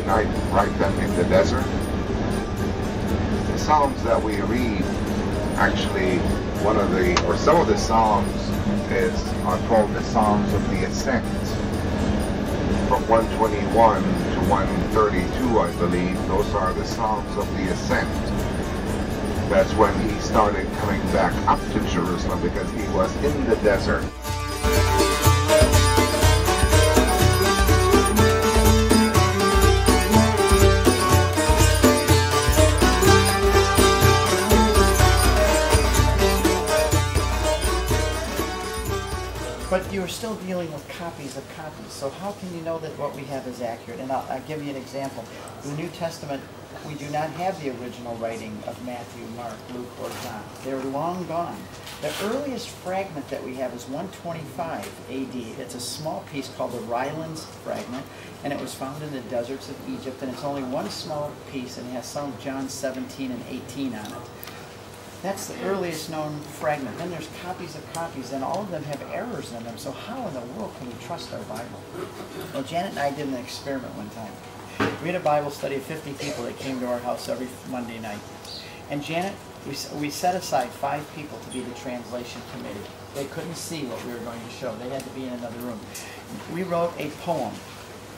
night right then in the desert. The Psalms that we read, actually, some of the Psalms are called the Psalms of the Ascent. From 121 to 132, I believe, those are the Psalms of the Ascent. That's when he started coming back up to Jerusalem because he was in the desert. But you're still dealing with copies of copies, so how can you know that what we have is accurate? And I'll give you an example. In the New Testament, we do not have the original writing of Matthew, Mark, Luke, or John. They're long gone. The earliest fragment that we have is 125 AD. It's a small piece called the Rylands fragment, and it was found in the deserts of Egypt, and it's only one small piece, and it has some of John 17 and 18 on it. That's the earliest known fragment. Then there's copies of copies, and all of them have errors in them. So how in the world can we trust our Bible? Well, Janet and I did an experiment one time. We had a Bible study of 50 people that came to our house every Monday night. And Janet, we set aside 5 people to be the translation committee. They couldn't see what we were going to show. They had to be in another room. We wrote a poem,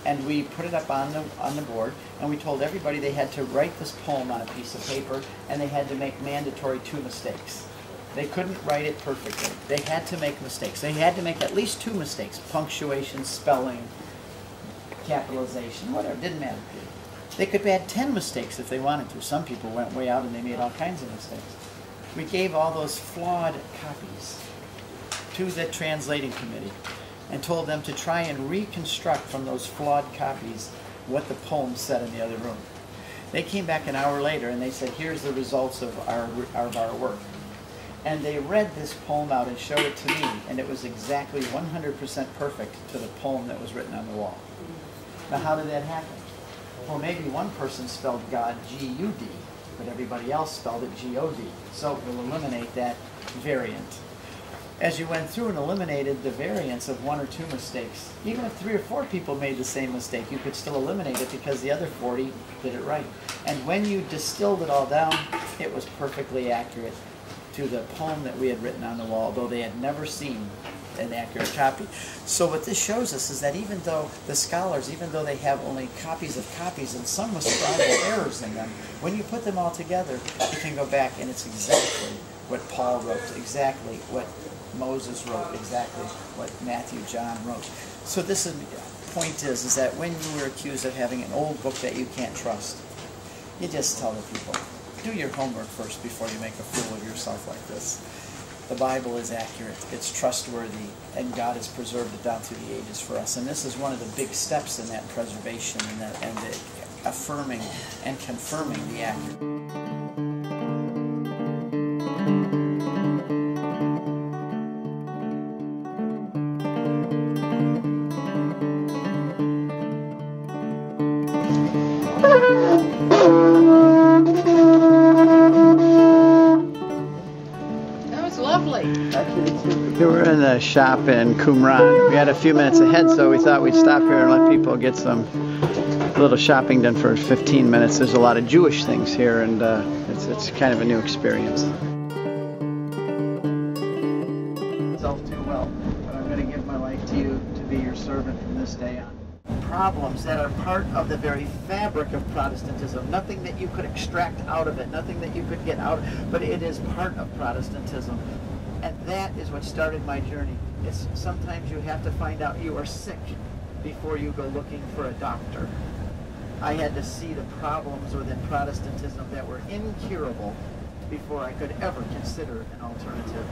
and we put it up on the board, and we told everybody they had to write this poem on a piece of paper, and they had to make mandatory 2 mistakes. They couldn't write it perfectly. They had to make mistakes. They had to make at least 2 mistakes: punctuation, spelling, capitalization, whatever, didn't matter. They could add 10 mistakes if they wanted to. Some people went way out and they made all kinds of mistakes. We gave all those flawed copies to the translating committee and told them to try and reconstruct from those flawed copies what the poem said in the other room. They came back an hour later and they said, here's the results of our work. And they read this poem out and showed it to me, and it was exactly 100% perfect to the poem that was written on the wall. Now how did that happen? Well, maybe one person spelled God G-U-D, but everybody else spelled it G-O-D. So we'll eliminate that variant. As you went through and eliminated the variance of 1 or 2 mistakes, even if 3 or 4 people made the same mistake, you could still eliminate it because the other 40 did it right. And when you distilled it all down, it was perfectly accurate to the poem that we had written on the wall, although they had never seen an accurate copy. So what this shows us is that even though the scholars, even though they have only copies of copies and some with scribal errors in them, when you put them all together, you can go back and it's exactly what Paul wrote, exactly what Moses wrote, exactly what Matthew, John wrote. So this is, point is that when you were accused of having an old book that you can't trust, you just tell the people, do your homework first before you make a fool of yourself like this. The Bible is accurate, it's trustworthy, and God has preserved it down through the ages for us. And this is one of the big steps in that preservation and the affirming and confirming the accuracy. We were in the shop in Qumran. We had a few minutes ahead, so we thought we'd stop here and let people get some little shopping done for 15 minutes. There's a lot of Jewish things here, and it's kind of a new experience. Myself too well, but I'm going to give my life to you to be your servant from this day on. Problems that are part of the very fabric of Protestantism, nothing that you could extract out of it, nothing that you could get out, but it is part of Protestantism. And that is what started my journey. It's sometimes you have to find out you are sick before you go looking for a doctor. I had to see the problems within Protestantism that were incurable before I could ever consider an alternative.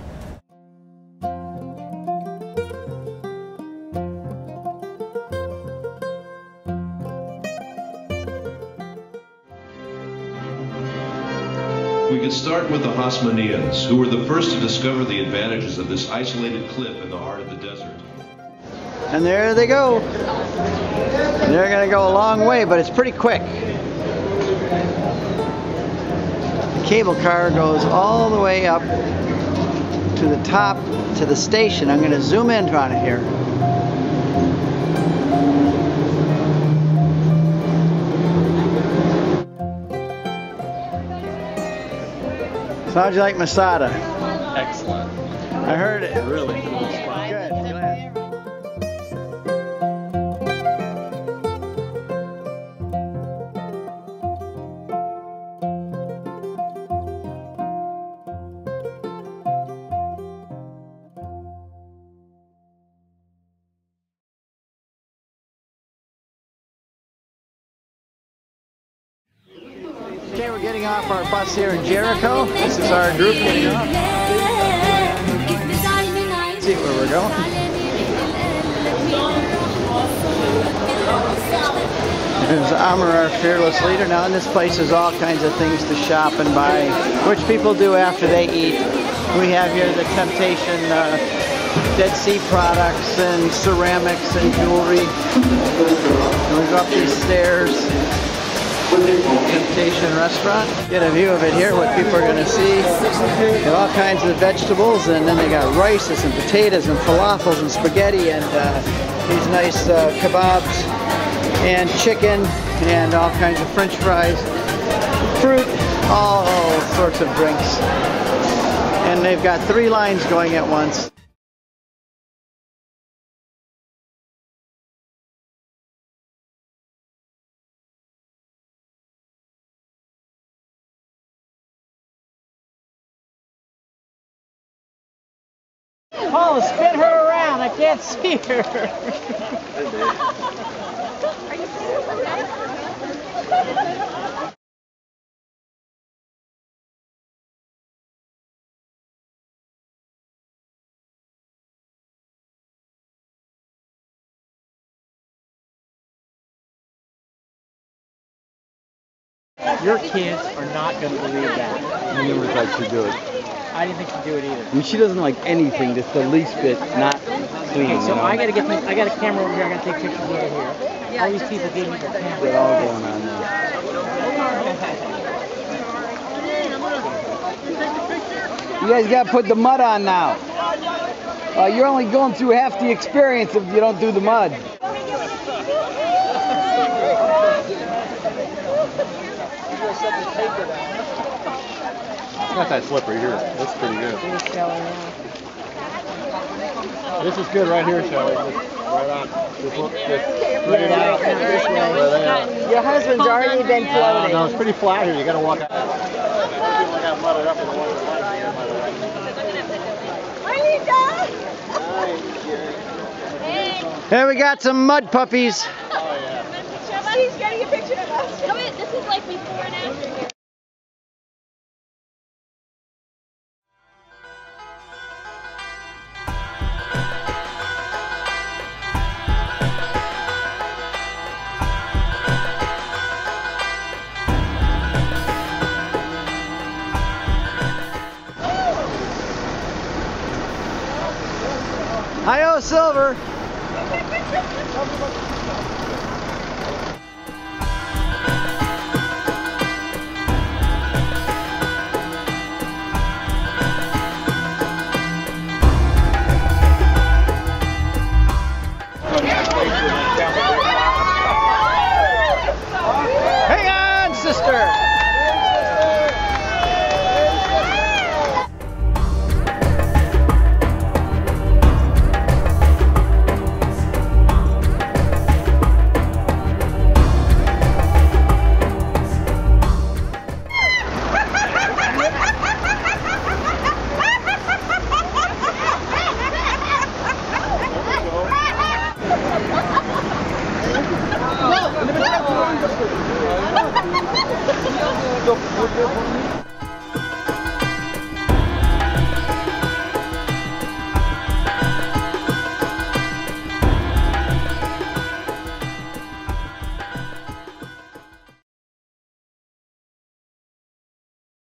We could start with the Hasmoneans, who were the first to discover the advantages of this isolated cliff in the heart of the desert. And there they go. They're going to go a long way, but it's pretty quick. The cable car goes all the way up to the top, to the station. I'm going to zoom in on it here. So how'd you like Masada? Excellent. I heard it. Really cool spot. Good, glad. Okay, we're getting off our bus here in Jericho. This is our group getting off. Let's see where we're going. There's Amr, our fearless leader. Now in this place there's all kinds of things to shop and buy, which people do after they eat. We have here the Temptation Dead Sea products and ceramics and jewelry. And we go up these stairs. Temptation restaurant. Get a view of it here, what people are going to see. They have all kinds of vegetables, and then they got rices and potatoes and falafels and spaghetti and these nice kebabs and chicken and all kinds of french fries, fruit, all sorts of drinks. And they've got 3 lines going at once. Oh, spin her around. I can't see her. Your kids are not going to believe that. I never thought she'd do it. I didn't think she'd do it either. I mean, she doesn't like anything that's the least bit not clean. Okay, so you know? I got a camera over here. I got to take pictures over here. All these people gave me their cameras. They're all going on now. You guys got to put the mud on now. You're only going through half the experience if you don't do the mud. Not that slippery here. That's pretty good. This is good right here, Shelly. Just right on. Just look. Just put it out. Your husband's already been floating. No, it's pretty flat here. You got to walk out. People got mudded up in the water. Here we got some mud puppies. Oh yeah. He's getting a picture of us. Oh wait, this is like before and after. Hi-yo, Silver. Hang on, sister. Go.